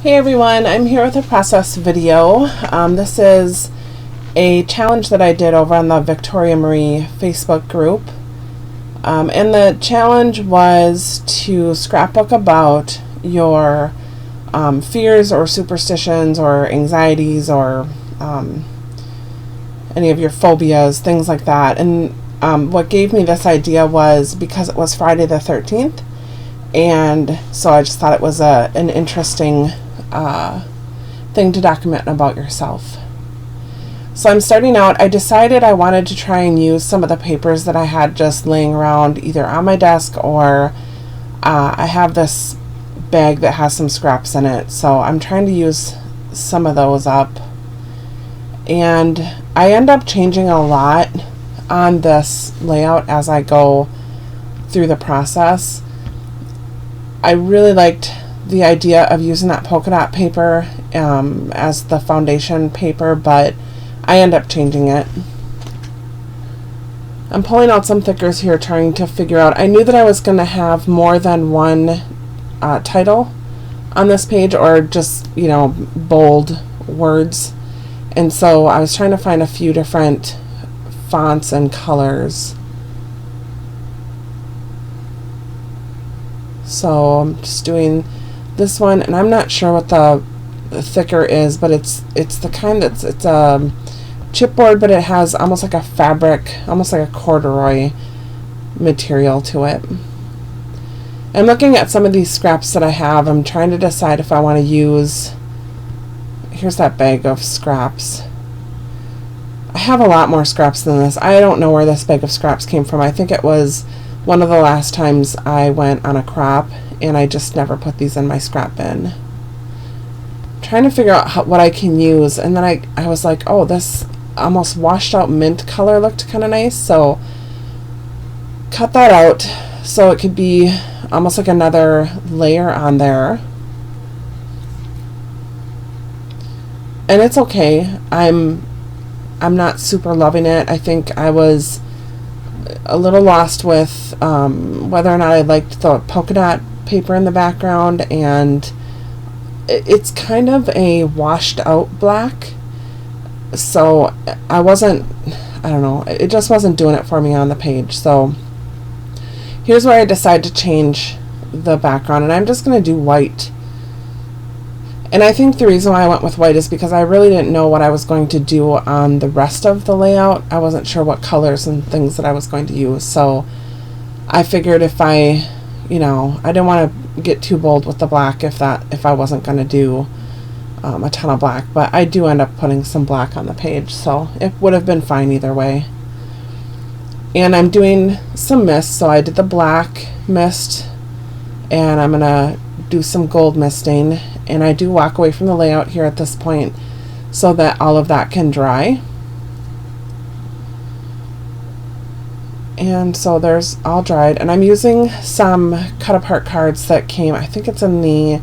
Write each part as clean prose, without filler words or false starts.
Hey everyone, I'm here with a process video. This is a challenge that I did over on the Victoria Marie Facebook group. And the challenge was to scrapbook about your fears or superstitions or anxieties or any of your phobias, things like that. And what gave me this idea was because it was Friday the 13th, and so I just thought it was an interesting thing to document about yourself. So I'm starting out. I decided I wanted to try and use some of the papers that I had just laying around either on my desk or I have this bag that has some scraps in it, so I'm trying to use some of those up. And I end up changing a lot on this layout as I go through the process. I really liked the idea of using that polka dot paper as the foundation paper, but I end up changing it. I'm pulling out some thickers here, trying to figure out. I knew that I was going to have more than one title on this page, or just, you know, bold words, and so I was trying to find a few different fonts and colors. So I'm just doing this one, and I'm not sure what the thicker is, but it's the kind that's it's a chipboard, but it has almost like a fabric, almost like a corduroy material to it. I'm looking at some of these scraps that I have. I'm trying to decide if I want to use. Here's that bag of scraps. I have a lot more scraps than this. I don't know where this bag of scraps came from. I think it was one of the last times I went on a crop, and I just never put these in my scrap bin. I'm trying to figure out what I can use, and then I was like, oh, this almost washed out mint color looked kind of nice, so cut that out so it could be almost like another layer on there. And it's okay. I'm not super loving it. I think I was a little lost with whether or not I liked the polka dot paper in the background, and it's kind of a washed out black, so I don't know, it just wasn't doing it for me on the page. So here's where I decided to change the background, and I'm just going to do white. And I think the reason why I went with white is because I really didn't know what I was going to do on the rest of the layout. I wasn't sure what colors and things that I was going to use, so I figured if I didn't want to get too bold with the black if I wasn't going to do a ton of black, but I do end up putting some black on the page, so it would have been fine either way. And I'm doing some mist, so I did the black mist, and I'm going to do some gold misting. And I do walk away from the layout here at this point so that all of that can dry. And so there's all dried, and I'm using some cut apart cards that came, I think it's in the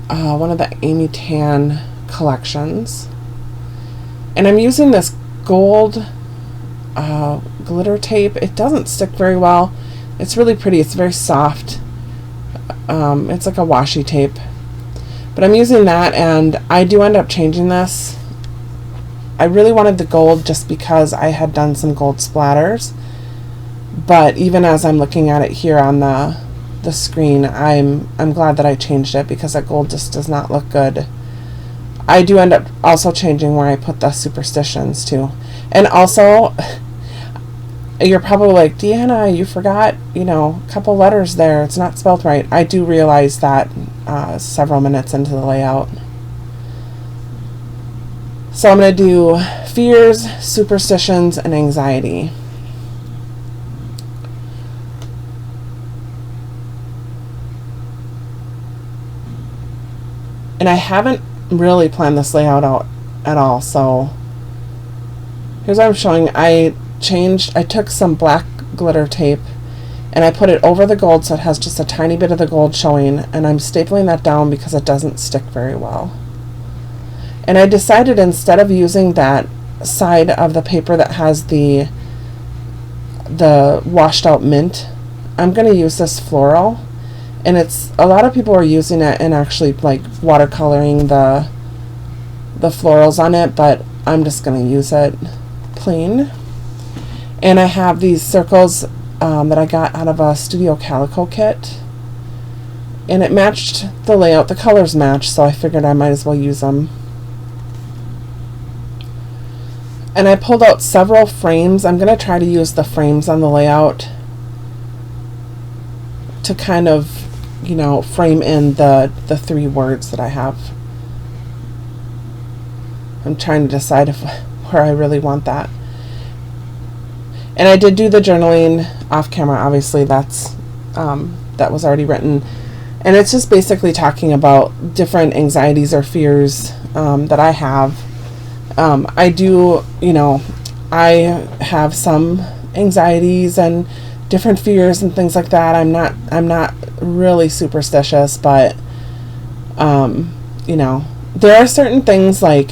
one of the Amy Tan collections. And I'm using this gold glitter tape. It doesn't stick very well. It's really pretty. It's very soft. It's like a washi tape. But I'm using that, and I do end up changing this. I really wanted the gold just because I had done some gold splatters. But even as I'm looking at it here on the screen, I'm glad that I changed it, because that gold just does not look good. I do end up also changing where I put the superstitions too. And also, you're probably like, Deanna, you forgot, a couple letters there. It's not spelled right. I do realize that several minutes into the layout. So I'm going to do fears, superstitions, and anxiety. And I haven't really planned this layout out at all, so here's what I'm showing. I took some black glitter tape and I put it over the gold so it has just a tiny bit of the gold showing, and I'm stapling that down because it doesn't stick very well. And I decided, instead of using that side of the paper that has the washed out mint, I'm going to use this floral, And it's, a lot of people are using it and actually like watercoloring the florals on it, but I'm just going to use it plain. And I have these circles that I got out of a Studio Calico kit, and it matched the layout. The colors matched, so I figured I might as well use them. And I pulled out several frames. I'm going to try to use the frames on the layout to kind of, you know, frame in the 3 words that I have. I'm trying to decide where I really want that. And I did do the journaling off camera. Obviously, that was already written. And it's just basically talking about different anxieties or fears that I have. I do, you know, I have some anxieties and different fears and things like that. I'm not really superstitious, but you know, there are certain things, like,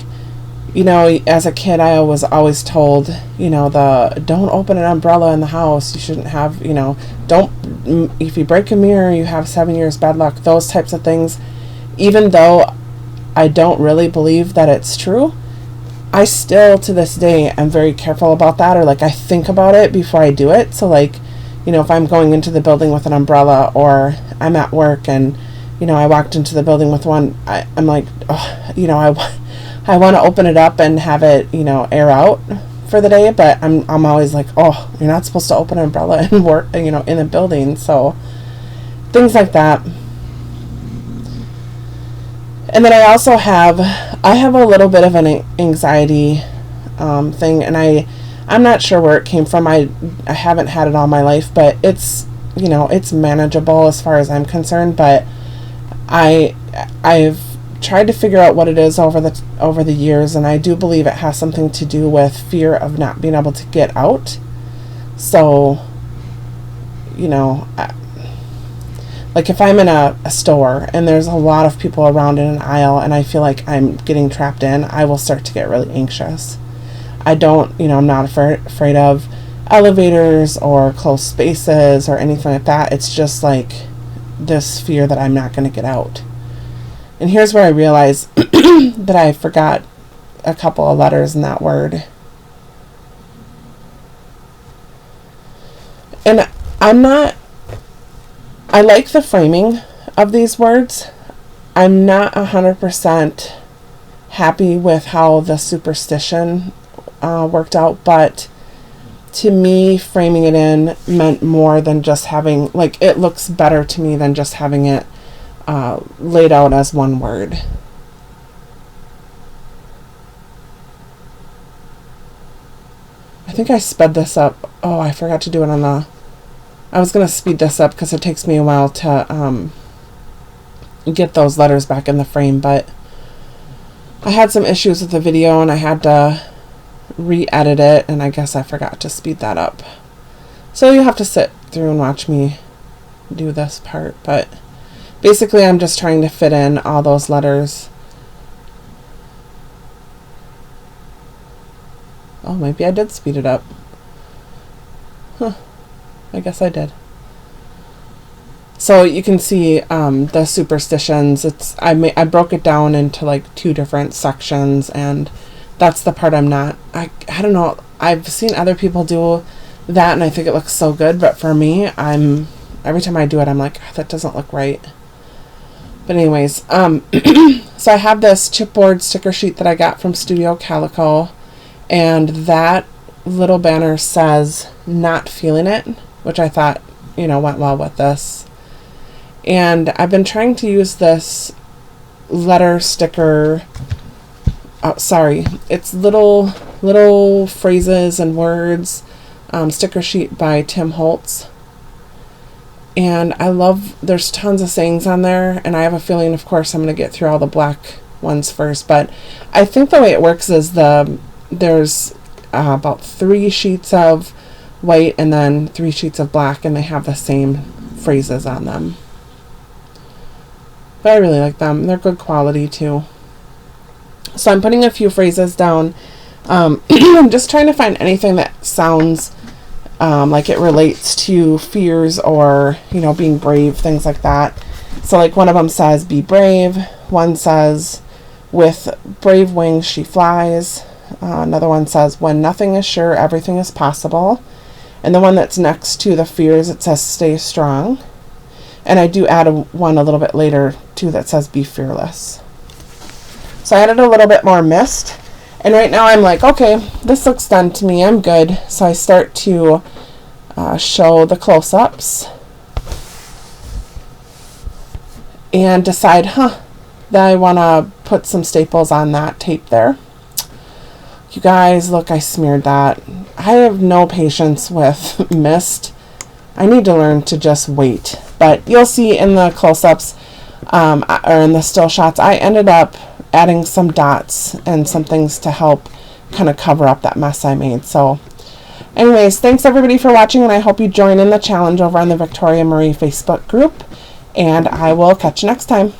you know, as a kid I was always told, you know, don't open an umbrella in the house. You shouldn't have, you know, if you break a mirror, you have 7 years bad luck. Those types of things. Even though I don't really believe that it's true, I still to this day am very careful about that, or like I think about it before I do it. So like, you know, if I'm going into the building with an umbrella, or I'm at work and, you know, I walked into the building with one, I'm like, oh, you know, I want to open it up and have it, you know, air out for the day, but I'm always like, oh, you're not supposed to open an umbrella and work, you know, in a building. So things like that. And then I also have a little bit of an anxiety thing, and I'm not sure where it came from. I haven't had it all my life, but it's, you know, it's manageable as far as I'm concerned. But I've tried to figure out what it is over the years, and I do believe it has something to do with fear of not being able to get out. So, you know, like if I'm in a store and there's a lot of people around in an aisle and I feel like I'm getting trapped in, I will start to get really anxious. I don't, you know, I'm not afraid of elevators or closed spaces or anything like that. It's just like this fear that I'm not going to get out. And here's where I realize that I forgot a couple of letters in that word. And I like the framing of these words. I'm not 100% happy with how the superstition worked out, but to me, framing it in meant more than just having, like, it looks better to me than just having it laid out as one word. I think I sped this up. Oh, I forgot to do it on I was going to speed this up because it takes me a while to get those letters back in the frame, but I had some issues with the video and I had to re-edit it, and I guess I forgot to speed that up. So you have to sit through and watch me do this part, but basically I'm just trying to fit in all those letters. Oh, maybe I did speed it up. Huh. I guess I did. So you can see the superstitions. I broke it down into like 2 different sections, and that's the part I'm not. I don't know. I've seen other people do that, and I think it looks so good. But for me, every time I do it, I'm like, oh, that doesn't look right. But anyways, so I have this chipboard sticker sheet that I got from Studio Calico, and that little banner says "not feeling it," which I thought, you know, went well with this. And I've been trying to use this letter sticker. It's little phrases and words sticker sheet by Tim Holtz. And I love, there's tons of sayings on there, and I have a feeling, of course, I'm going to get through all the black ones first. But I think the way it works is there's about 3 sheets of white and then 3 sheets of black, and they have the same phrases on them. But I really like them. They're good quality too. So I'm putting a few phrases down. I'm just trying to find anything that sounds like it relates to fears or, you know, being brave, things like that. So like one of them says, be brave. One says, with brave wings she flies. Another one says, when nothing is sure, everything is possible. And the one that's next to the fears, it says, stay strong. And I do add one a little bit later too that says, be fearless. So I added a little bit more mist. And right now I'm like, okay, this looks done to me. I'm good. So I start to show the close-ups. And decide, that I want to put some staples on that tape there. You guys, look, I smeared that. I have no patience with mist. I need to learn to just wait. But you'll see in the close-ups, or in the still shots, I ended up adding some dots and some things to help kind of cover up that mess I made. So anyways, thanks everybody for watching, and I hope you join in the challenge over on the Victoria Marie Facebook group. And I will catch you next time.